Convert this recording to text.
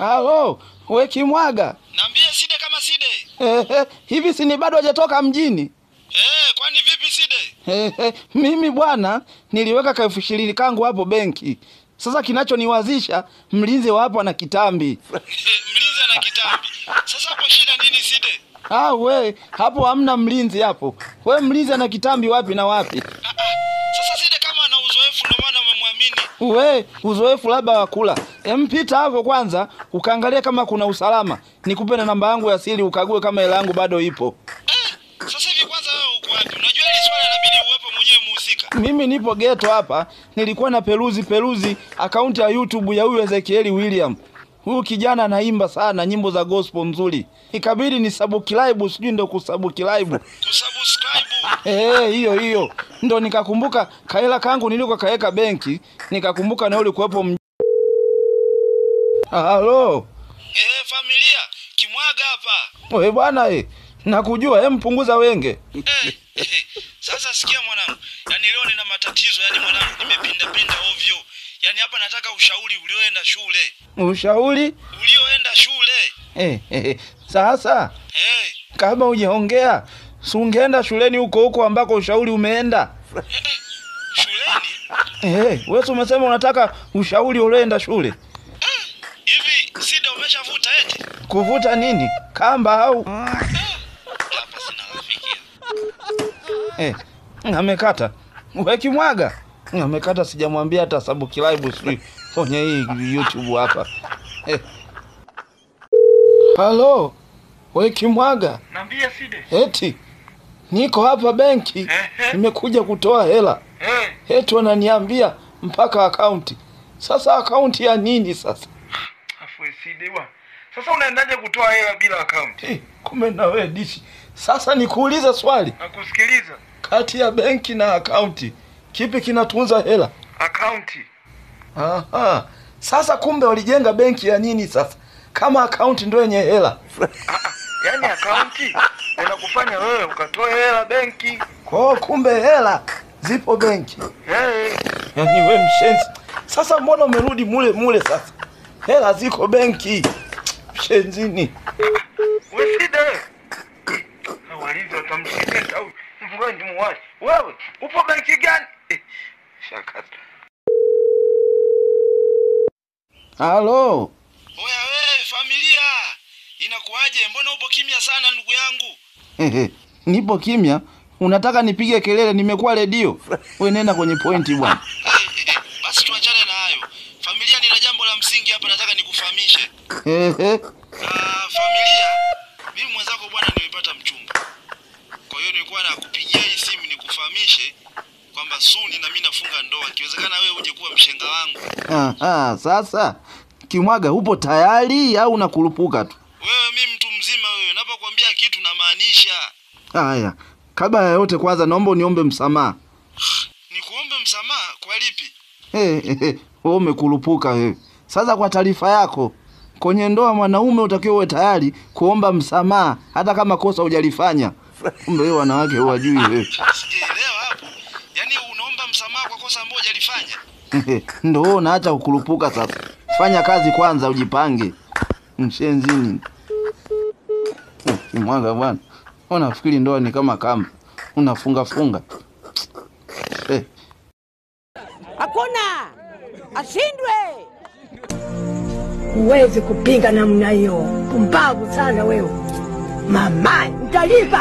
Halo, we Kimwaga. Niambie Side kama Side. Hivi si ni bado hajatoka mjini? Kwani vipi Side? Mimi bwana niliweka ka20,000 kangu hapo benki. Sasa kinachoniwazisha mlinzi wa hapo ana kitambi. Mlinzi ana kitambi. Sasa hapo shida nini Side? We, hapo hamna mlinzi hapo. We mlinzi ana kitambi wapi na wapi? Sasa Side kama ana uzoefu ndio maana umemwamini. We, uzoefu labda wa kula. Mpita hapo kwanza, ukaangalia kama kuna usalama. Nikupe na namba yangu ya siri ukague kama hela yangu bado ipo. Sasa hivi kwanza wewe uko wapi? Unajua ile swala inabidi uwepo mwenyewe muhusika. Mimi nipo ghetto hapa, nilikuwa na peruzi akaunti ya YouTube ya huyu Ezekiel William. Huyu kijana anaimba sana nyimbo za gospel nzuri. Ikabidi ni subscribe, sijui ndio kusubscribe. Kusubscribe. Hiyo. Ndio nikakumbuka kaela kangu niliko kaeka benki, nikakumbuka na yule kuepo Halo. Familia, Kimwaga hapa. Wewe bwana nakujua, mpunguza wenge. Sasa sikia mwanangu. Yaani leo nina matatizo, yaani mwanangu nimepinda ovyo. Yaani hapa nataka ushauri ulioenda shule. Ushauri? Ulioenda shule. Sasa. Kama hujaongea, si ungeenda shuleni huko ambako ushauri umeenda. Shuleni? Wewe umesema unataka ushauri ulioenda shule. Hivi Side umeshavuta eti? Kuvuta nini? Kamba au? Hapa sina rafiki. Amekata. Wewe Kimwaga. Amekata, sijamwambia hata subscribe sijui kwenye hii YouTube hapa. Halo. Wewe Kimwaga. Niambie Side. Eti niko hapa benki. Nimekuja kutoa hela. Eti wananiambia mpaka akaunti. Sasa akaunti ya nini sasa? Afu Side bwana. Sasa unaendaje kutoa hela bila akaunti? Kumbe na wewe dishi. Sasa nikuulize swali. Nakusikiliza. Kati ya benki na akaunti, kipi kinatunza hela? Akaunti. Sasa kumbe walijenga benki ya nini sasa? Kama akaunti ndio yenye hela. Yaani akaunti inakufanya wewe ukatoe hela benki. Kwa kumbe hela zipo benki. Yaani wewe mshenzi. Sasa mbona umerudi mule sasa? Hela ziko benki. Mshenzini. Wewe Side. Hawalizi watamshika au mvugani muwache. Wewe upo benki gani? Shaka. Halo. Oya wewe familia. Inakuaje? Mbona upo kimya sana ndugu yangu? Nipo kimya. Unataka nipige kelele? Nimekuwa redio. Wewe nenda kwenye pointi bwana. Basi tuachane na hayo. Familia, nina jambo la msingi hapa nataka nikufahamishe. Familia, mimi mwenzako bwana nimepata mchumba. Kwa hiyo nilikuwa nakupigia hii simu nikufahamishe kwamba suni na mimi nafunga ndoa. Ikiwezekana wewe uje kuwa mshenga wangu. Sasa Kimwaga, upo tayari au unakurupuka tu? Wewe mimi mtu mzima wewe, napokuambia kitu na maanisha. Haya, kabla ya yote kwanza naomba uniombe msamaha. Nikuombe msamaha kwa lipi? Wewe umekurupuka wewe. Sasa kwa taarifa yako, kwenye ndoa mwanaume utakiwa uwe tayari kuomba msamaha hata kama kosa hujalifanya. Kumbe wewe wanawake huwajui wewe. Sijaelewa hapo. Yaani unaomba msamaha kwa kosa ambalo hujalifanya? Ndio unaacha kukurupuka sasa. Fanya kazi kwanza ujipange. Mshenzini. Kimwaga bwana. Unafikiri ndoa ni kama kamba. Unafunga. Hakuna ashindwe. Huwezi kupinga namna hiyo. Pumbavu sana wewe. Mama, utalipa.